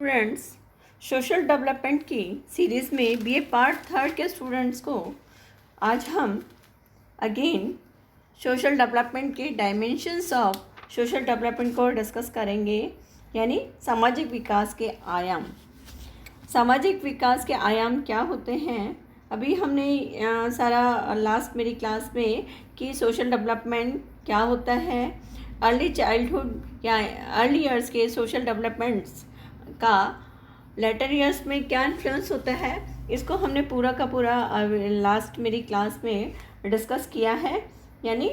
Students, social development की series में BA part third के स्टूडेंट्स को आज हम अगेन सोशल डेवलपमेंट के डायमेंशंस ऑफ सोशल डेवलपमेंट को डिस्कस करेंगे, यानी सामाजिक विकास के आयाम। सामाजिक विकास के आयाम क्या होते हैं? अभी हमने सारा लास्ट मेरी क्लास में कि सोशल डेवलपमेंट क्या होता है, अर्ली चाइल्डहुड या अर्ली ईयर्स के सोशल डेवलपमेंट्स का लेटर ईयर्स में क्या इन्फ्लुएंस होता है, इसको हमने पूरा का पूरा लास्ट मेरी क्लास में डिस्कस किया है। यानी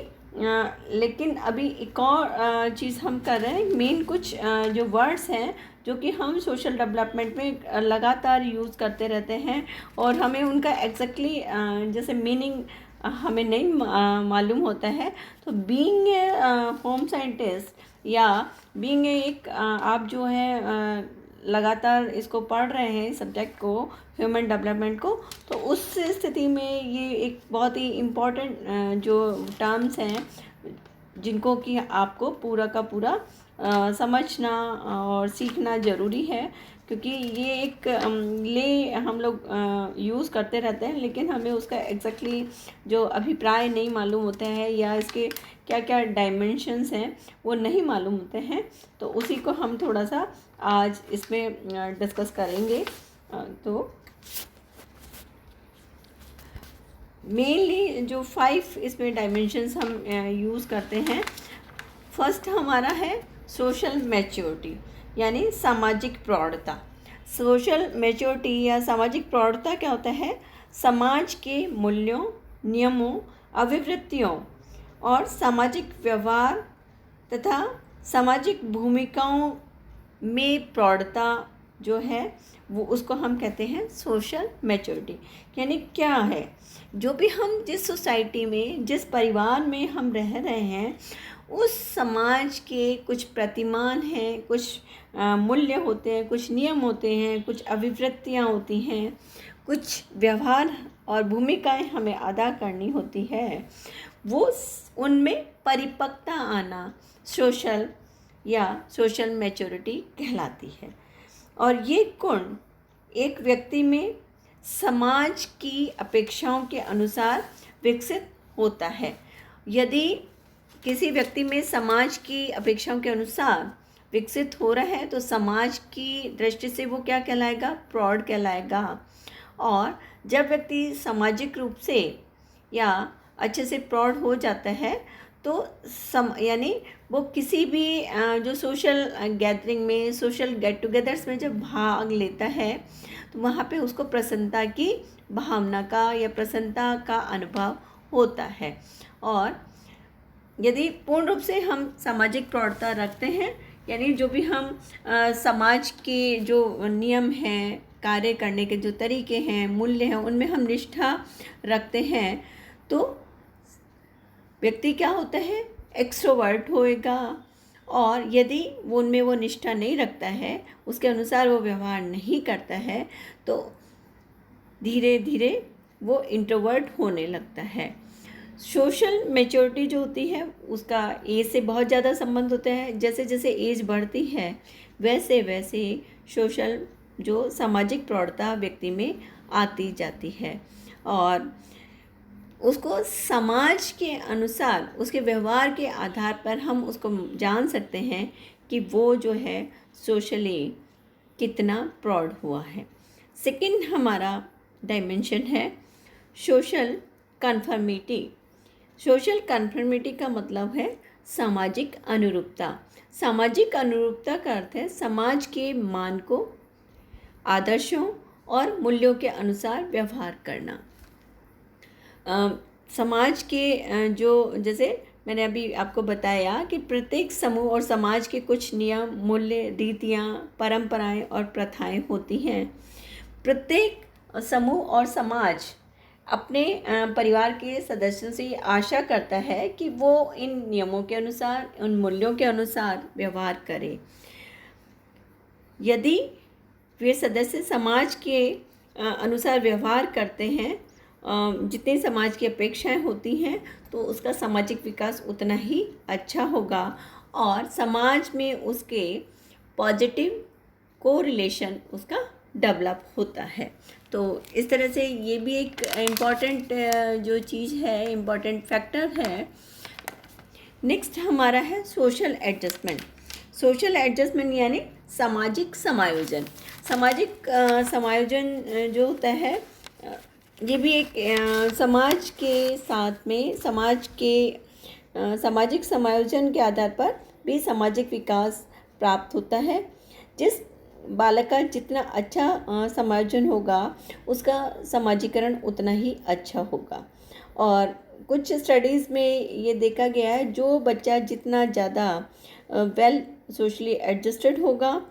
लेकिन अभी एक और चीज़ हम कर रहे हैं, मेन कुछ जो वर्ड्स हैं जो कि हम सोशल डेवलपमेंट में लगातार यूज़ करते रहते हैं और हमें उनका एग्जैक्टली जैसे मीनिंग हमें नहीं मालूम होता है। तो बीइंग ए होम साइंटिस्ट या बीइंग एक आप जो है लगातार इसको पढ़ रहे हैं सब्जेक्ट को, ह्यूमन डेवलपमेंट को, तो उस स्थिति में ये एक बहुत ही इम्पॉर्टेंट जो टर्म्स हैं जिनको कि आपको पूरा का पूरा समझना और सीखना ज़रूरी है, क्योंकि ये एक हम लोग यूज़ करते रहते हैं लेकिन हमें उसका एग्जैक्टली जो अभिप्राय नहीं मालूम होता है या इसके क्या क्या डायमेंशंस हैं वो नहीं मालूम होते हैं। तो उसी को हम थोड़ा सा आज इसमें डिस्कस करेंगे। तो मेनली जो 5 इसमें डायमेंशंस हम यूज़ करते हैं, फर्स्ट हमारा है सोशल मैच्योरिटी यानी सामाजिक प्रौढ़ता। सोशल मैच्योरिटी या सामाजिक प्रौढ़ता क्या होता है? समाज के मूल्यों, नियमों, अभिवृत्तियों और सामाजिक व्यवहार तथा सामाजिक भूमिकाओं में प्रौढ़ता जो है वो उसको हम कहते हैं सोशल मैच्योरिटी। यानी क्या है, जो भी हम जिस सोसाइटी में, जिस परिवार में हम रह रहे हैं, उस समाज के कुछ प्रतिमान हैं, कुछ मूल्य होते हैं, कुछ नियम होते हैं, कुछ अभिवृत्तियाँ होती हैं, कुछ व्यवहार और भूमिकाएं हमें अदा करनी होती है, वो उनमें परिपक्वता आना सोशल या सोशल मैच्योरिटी कहलाती है। और ये गुण एक व्यक्ति में समाज की अपेक्षाओं के अनुसार विकसित होता है। यदि किसी व्यक्ति में समाज की अपेक्षाओं के अनुसार विकसित हो रहा है तो समाज की दृष्टि से वो क्या कहलाएगा? प्रौढ़ कहलाएगा। और जब व्यक्ति सामाजिक रूप से या अच्छे से प्रौढ़ हो जाता है तो यानी वो किसी भी जो सोशल गैदरिंग में, सोशल गेट टुगेदर्स में जब भाग लेता है तो वहाँ पे उसको प्रसन्नता की भावना का या प्रसन्नता का अनुभव होता है। और यदि पूर्ण रूप से हम सामाजिक प्रौढ़ता रखते हैं, यानी जो भी हम समाज के जो नियम हैं, कार्य करने के जो तरीके हैं, मूल्य हैं, उनमें हम निष्ठा रखते हैं, तो व्यक्ति क्या होता है? एक्सट्रोवर्ट होएगा। और यदि वो उनमें वो निष्ठा नहीं रखता है, उसके अनुसार वो व्यवहार नहीं करता है, तो धीरे धीरे वो इंट्रोवर्ट होने लगता है। सोशल मैच्योरिटी जो होती है उसका एज से बहुत ज़्यादा संबंध होता है। जैसे जैसे एज बढ़ती है वैसे वैसे सोशल जो सामाजिक प्रौढ़ता व्यक्ति में आती जाती है और उसको समाज के अनुसार, उसके व्यवहार के आधार पर हम उसको जान सकते हैं कि वो जो है सोशली कितना प्रौढ़ हुआ है। सेकंड हमारा डायमेंशन है सोशल कन्फर्मिटी। सोशल कन्फर्मिटी का मतलब है सामाजिक अनुरूपता। सामाजिक अनुरूपता का अर्थ है समाज के मानकों, आदर्शों और मूल्यों के अनुसार व्यवहार करना। समाज के जो, जैसे मैंने अभी आपको बताया कि प्रत्येक समूह और समाज के कुछ नियम, मूल्य, रीतियाँ, परंपराएं और प्रथाएं होती हैं। प्रत्येक समूह और समाज अपने परिवार के सदस्यों से आशा करता है कि वो इन नियमों के अनुसार, उन मूल्यों के अनुसार व्यवहार करे। यदि वे सदस्य समाज के अनुसार व्यवहार करते हैं, जितनी समाज की अपेक्षाएं होती हैं, तो उसका सामाजिक विकास उतना ही अच्छा होगा और समाज में उसके पॉजिटिव कोरिलेशन उसका डेवलप होता है। तो इस तरह से ये भी एक इम्पॉर्टेंट जो चीज़ है, इम्पॉर्टेंट फैक्टर है। नेक्स्ट हमारा है सोशल एडजस्टमेंट। सोशल एडजस्टमेंट यानी सामाजिक समायोजन। सामाजिक समायोजन जो होता है ये भी एक समाज के साथ में सामाजिक समायोजन के आधार पर भी सामाजिक विकास प्राप्त होता है। जिस बालक का जितना अच्छा समायोजन होगा उसका समाजीकरण उतना ही अच्छा होगा। और कुछ स्टडीज़ में ये देखा गया है जो बच्चा जितना ज़्यादा वेल सोशली एडजस्टेड होगा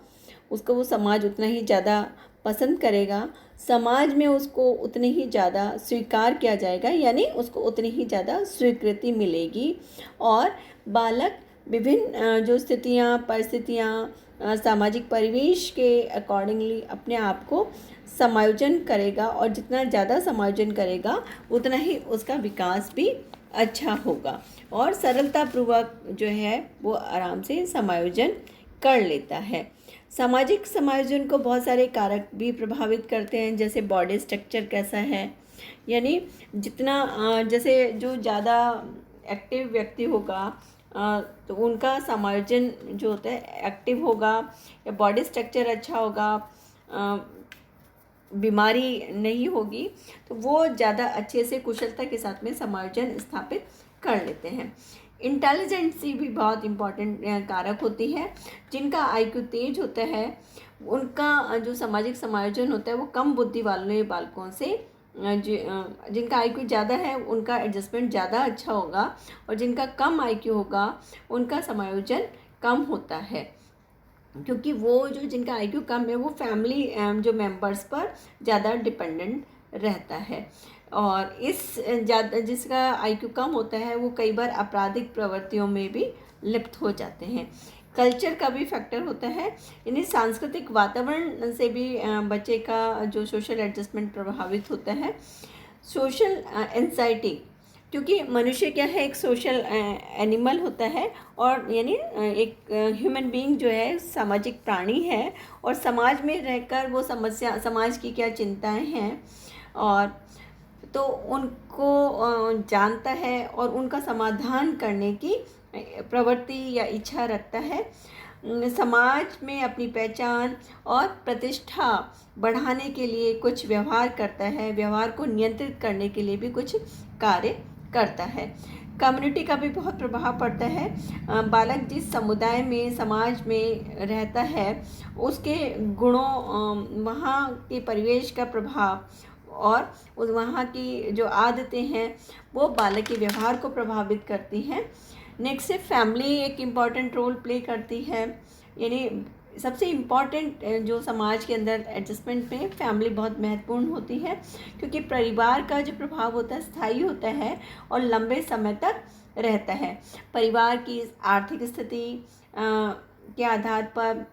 उसको वो समाज उतना ही ज़्यादा पसंद करेगा, समाज में उसको उतनी ही ज़्यादा स्वीकार किया जाएगा, यानी उसको उतनी ही ज़्यादा स्वीकृति मिलेगी। और बालक विभिन्न जो स्थितियाँ, परिस्थितियाँ, सामाजिक परिवेश के अकॉर्डिंगली अपने आप को समायोजन करेगा, और जितना ज़्यादा समायोजन करेगा उतना ही उसका विकास भी अच्छा होगा और सरलतापूर्वक जो है वो आराम से समायोजन कर लेता है। सामाजिक समायोजन को बहुत सारे कारक भी प्रभावित करते हैं, जैसे बॉडी स्ट्रक्चर कैसा है, यानी जितना जैसे जो ज़्यादा एक्टिव व्यक्ति होगा तो उनका समायोजन जो होता है एक्टिव होगा, या बॉडी स्ट्रक्चर अच्छा होगा, बीमारी नहीं होगी, तो वो ज़्यादा अच्छे से कुशलता के साथ में समायोजन स्थापित कर लेते हैं। इंटेलिजेंसी भी बहुत इम्पॉर्टेंट कारक होती है। जिनका आईक्यू तेज होता है उनका जो सामाजिक समायोजन होता है वो कम बुद्धि वाले बालकों से जिनका आईक्यू ज़्यादा है उनका एडजस्टमेंट ज़्यादा अच्छा होगा, और जिनका कम आईक्यू होगा उनका समायोजन कम होता है, क्योंकि वो जो जिनका आईक्यू कम है वो फैमिली जो मेंबर्स पर ज़्यादा डिपेंडेंट रहता है। और इस ज़्यादा जिसका आईक्यू कम होता है वो कई बार आपराधिक प्रवृत्तियों में भी लिप्त हो जाते हैं। कल्चर का भी फैक्टर होता है, यानी सांस्कृतिक वातावरण से भी बच्चे का जो सोशल एडजस्टमेंट प्रभावित होता है। सोशल एंजाइटी, क्योंकि मनुष्य क्या है, एक सोशल एनिमल होता है, और यानी एक ह्यूमन बीइंग जो है सामाजिक प्राणी है, और समाज में रहकर वो समाज की क्या चिंताएं हैं और तो उनको जानता है और उनका समाधान करने की प्रवृत्ति या इच्छा रखता है। समाज में अपनी पहचान और प्रतिष्ठा बढ़ाने के लिए कुछ व्यवहार करता है, व्यवहार को नियंत्रित करने के लिए भी कुछ कार्य करता है। कम्युनिटी का भी बहुत प्रभाव पड़ता है। बालक जिस समुदाय में, समाज में रहता है उसके गुणों, वहाँ के परिवेश का प्रभाव और उस वहाँ की जो आदतें हैं वो बालक के व्यवहार को प्रभावित करती हैं। नेक्स्ट है फैमिली एक इम्पॉर्टेंट रोल प्ले करती है, यानी सबसे इम्पॉर्टेंट जो समाज के अंदर एडजस्टमेंट में फैमिली बहुत महत्वपूर्ण होती है, क्योंकि परिवार का जो प्रभाव होता है स्थायी होता है और लंबे समय तक रहता है। परिवार की आर्थिक स्थिति के आधार पर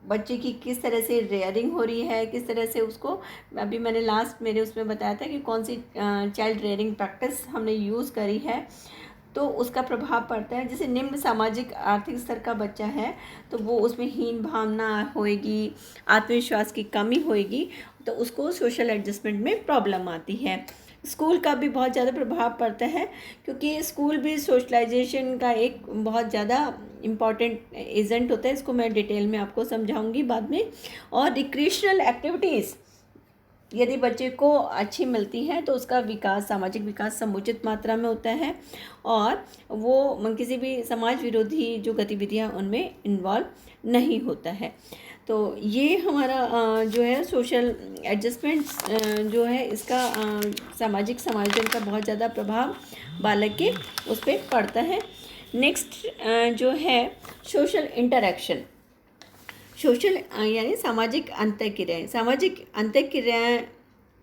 बच्चे की किस तरह से रेयरिंग हो रही है, किस तरह से उसको, अभी मैंने लास्ट मेरे उसमें बताया था कि कौन सी चाइल्ड रेयरिंग प्रैक्टिस हमने यूज़ करी है, तो उसका प्रभाव पड़ता है। जैसे निम्न सामाजिक आर्थिक स्तर का बच्चा है तो वो उसमें हीन भावना होएगी, आत्मविश्वास की कमी होएगी, तो उसको सोशल एडजस्टमेंट में प्रॉब्लम आती है। स्कूल का भी बहुत ज़्यादा प्रभाव पड़ता है, क्योंकि स्कूल भी सोशलाइजेशन का एक बहुत ज़्यादा इम्पॉर्टेंट एजेंट होता है। इसको मैं डिटेल में आपको समझाऊंगी बाद में। और रिक्रिएशनल एक्टिविटीज़ यदि बच्चे को अच्छी मिलती हैं तो उसका विकास, सामाजिक विकास समुचित मात्रा में होता है, और वो किसी भी समाज विरोधी जो गतिविधियां उनमें इन्वॉल्व नहीं होता है। तो ये हमारा जो है सोशल एडजस्टमेंट जो है इसका सामाजिक समायोजन का बहुत ज़्यादा प्रभाव बालक के उस पर पड़ता है। नेक्स्ट जो है सोशल इंटरेक्शन। सोशल यानी सामाजिक अंतःक्रियाएं। सामाजिक अंतःक्रियाएं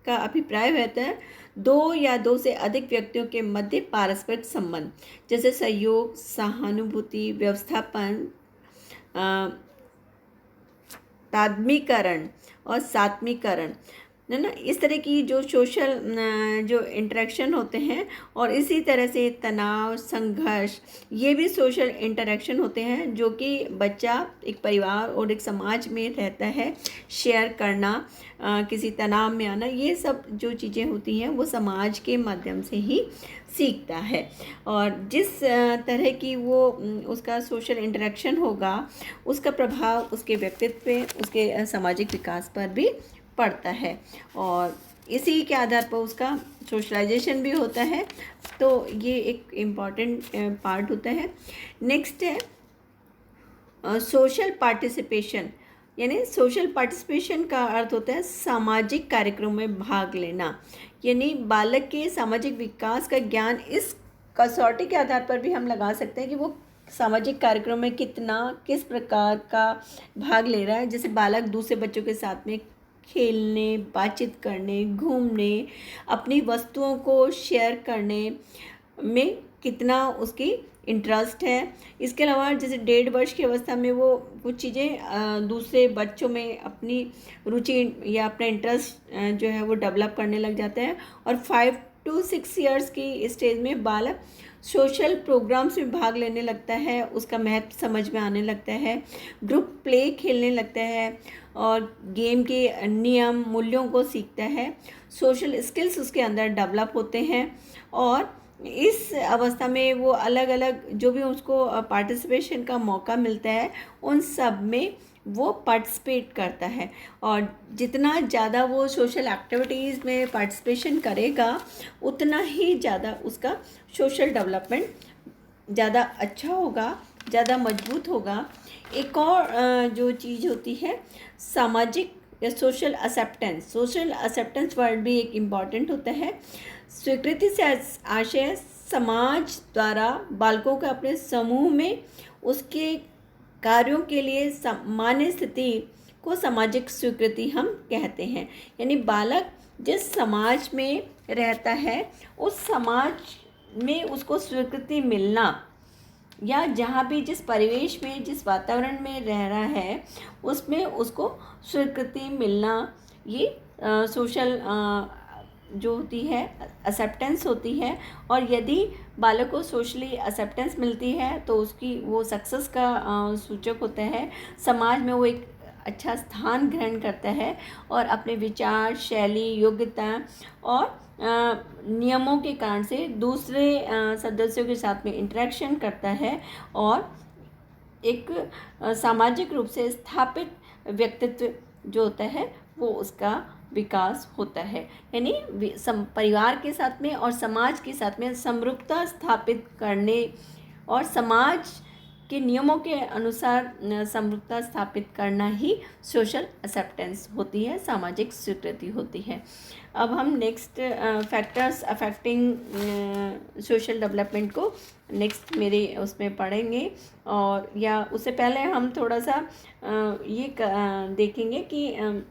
का अभिप्राय रहता है दो या दो से अधिक व्यक्तियों के मध्य पारस्परिक संबंध, जैसे सहयोग, सहानुभूति, व्यवस्थापन, तादात्म्यकरण और सात्मीकरण। है ना। इस तरह की जो सोशल जो इंटरेक्शन होते हैं, और इसी तरह से तनाव, संघर्ष, ये भी सोशल इंटरेक्शन होते हैं जो कि बच्चा एक परिवार और एक समाज में रहता है। शेयर करना, किसी तनाव में आना, ये सब जो चीज़ें होती हैं वो समाज के माध्यम से ही सीखता है। और जिस तरह की वो उसका सोशल इंटरेक्शन होगा, उसका प्रभाव उसके व्यक्तित्व पे, उसके सामाजिक विकास पर भी पड़ता है, और इसी के आधार पर उसका सोशलाइजेशन भी होता है। तो ये एक इम्पॉर्टेंट पार्ट होता है। नेक्स्ट है सोशल पार्टिसिपेशन। यानी सोशल पार्टिसिपेशन का अर्थ होता है सामाजिक कार्यक्रम में भाग लेना। यानी बालक के सामाजिक विकास का ज्ञान इस कसौटी के आधार पर भी हम लगा सकते हैं कि वो सामाजिक कार्यक्रम में किस प्रकार का भाग ले रहा है। जैसे बालक दूसरे बच्चों के साथ में खेलने, बातचीत करने, घूमने, अपनी वस्तुओं को शेयर करने में कितना उसकी इंटरेस्ट है। इसके अलावा जैसे 1.5 वर्ष की अवस्था में वो कुछ चीज़ें दूसरे बच्चों में अपनी रुचि या अपना इंटरेस्ट जो है वो डेवलप करने लग जाता है। और 5 to 6 ईयर्स की स्टेज में बालक सोशल प्रोग्राम्स में भाग लेने लगता है, उसका महत्व समझ में आने लगता है, ग्रुप प्ले खेलने लगता है और गेम के नियम, मूल्यों को सीखता है। सोशल स्किल्स उसके अंदर डेवलप होते हैं, और इस अवस्था में वो अलग अलग जो भी उसको पार्टिसिपेशन का मौका मिलता है उन सब में वो पार्टिसिपेट करता है। और जितना ज़्यादा वो सोशल एक्टिविटीज़ में पार्टिसिपेशन करेगा, उतना ही ज़्यादा उसका सोशल डेवलपमेंट ज़्यादा अच्छा होगा, ज़्यादा मजबूत होगा। एक और जो चीज़ होती है सामाजिक या social acceptance. Social acceptance word भी एक इम्पॉर्टेंट होता है। स्वीकृति से आशय समाज द्वारा बालकों को अपने समूह में उसके कार्यों के लिए सामान्य स्थिति को सामाजिक स्वीकृति हम कहते हैं। यानी बालक जिस समाज में रहता है उस समाज में उसको स्वीकृति मिलना, या जहाँ भी जिस परिवेश में, जिस वातावरण में रह रहा है उसमें उसको स्वीकृति मिलना, ये सोशल जो होती है एक्सेप्टेंस होती है। और यदि बालक को सोशली एक्सेप्टेंस मिलती है तो उसकी वो सक्सेस का सूचक होता है। समाज में वो एक अच्छा स्थान ग्रहण करता है और अपने विचार, शैली, योग्यता और नियमों के कारण से दूसरे सदस्यों के साथ में इंटरेक्शन करता है, और एक सामाजिक रूप से स्थापित व्यक्तित्व जो होता है वो उसका विकास होता है। यानी परिवार के साथ में और समाज के साथ में समरूपता स्थापित करने और समाज के नियमों के अनुसार समरूपता स्थापित करना ही सोशल एक्सेप्टेंस होती है, सामाजिक स्वीकृति होती है। अब हम next factors affecting social development को नेक्स्ट मेरे उसमें पढ़ेंगे, और या उससे पहले हम थोड़ा सा ये देखेंगे कि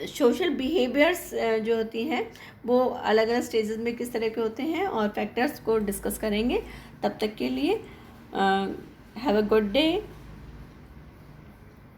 सोशल बिहेवियर्स जो होती हैं वो अलग अलग स्टेजेस में किस तरह के होते हैं, और फैक्टर्स को डिस्कस करेंगे। तब तक के लिए हैव अ गुड डे।